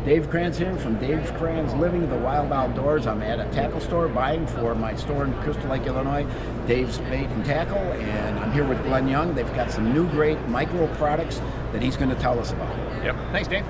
Dave Kranz here from Dave Kranz Living the Wild Outdoors. I'm at a tackle store buying for my store in Crystal Lake, Illinois, Dave's Bait and Tackle, and I'm here with Glenn Young. They've got some new great micro products that he's going to tell us about. Yep, thanks Dave.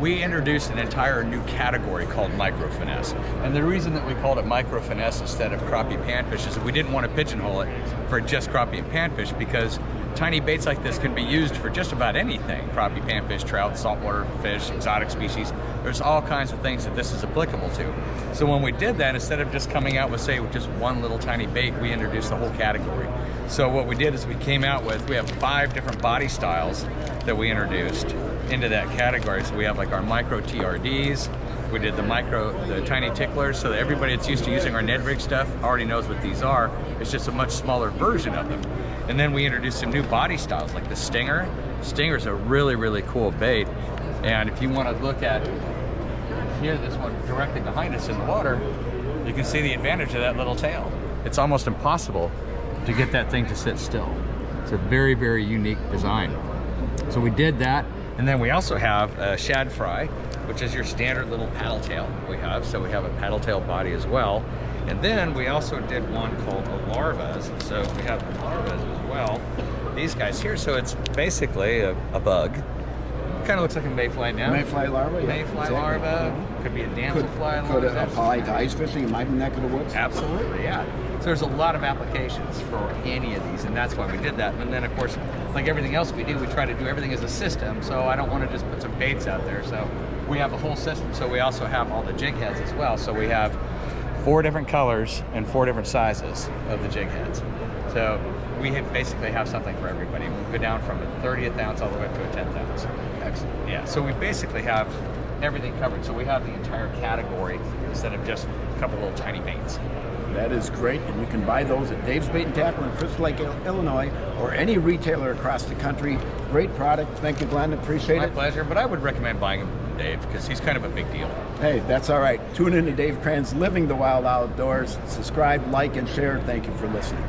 We introduced an entire new category called micro finesse, and the reason that we called it micro finesse instead of crappie panfish is that we didn't want to pigeonhole it for just crappie and panfish, because tiny baits like this can be used for just about anything. Crappie, panfish, trout, saltwater fish, exotic species. There's all kinds of things that this is applicable to. So when we did that, instead of just coming out with, say, with just one little tiny bait, we introduced the whole category. So what we did is we came out with, we have 5 different body styles that we introduced into that category. So we have like our micro TRDs, we did the tiny ticklers, so that everybody that's used to using our Ned rig stuff already knows what these are. It's just a much smaller version of them. And then we introduced some new body styles like the Stinger. Stinger's a really, really cool bait. And if you want to look at here, this one directly behind us in the water, you can see the advantage of that little tail. It's almost impossible to get that thing to sit still. It's a very, very unique design. So we did that. And then we also have a shad fry, which is your standard little paddle tail we have. So we have a paddle tail body as well. And then we also did one called a larvas. So we have the larvas as well. These guys here, so it's basically a bug. Kind of looks like a mayfly now. Mayfly larva? Yeah, Mayfly larva. Could be a damselfly larva. Could it apply to ice fishing in my neck of the woods? Absolutely, yeah. So there's a lot of applications for any of these, and that's why we did that. And then, of course, like everything else we do, we try to do everything as a system. So I don't want to just put some baits out there. So we have a whole system. So we also have all the jig heads as well. So we have 4 different colors and 4 different sizes of the jig heads. So we basically have something for everybody. We go down from a 30th ounce all the way up to a 10th ounce. Excellent. Yeah, so we basically have everything covered. So we have the entire category instead of just a couple little tiny baits. That is great, and you can buy those at Dave's Bait and Tackle in Crystal Lake, Illinois, or any retailer across the country. Great product. Thank you, Glenn. Appreciate it. My pleasure, but I would recommend buying them from Dave because he's kind of a big deal. Hey, that's all right. Tune in to Dave Kranz Living the Wild Outdoors. Subscribe, like, and share. Thank you for listening.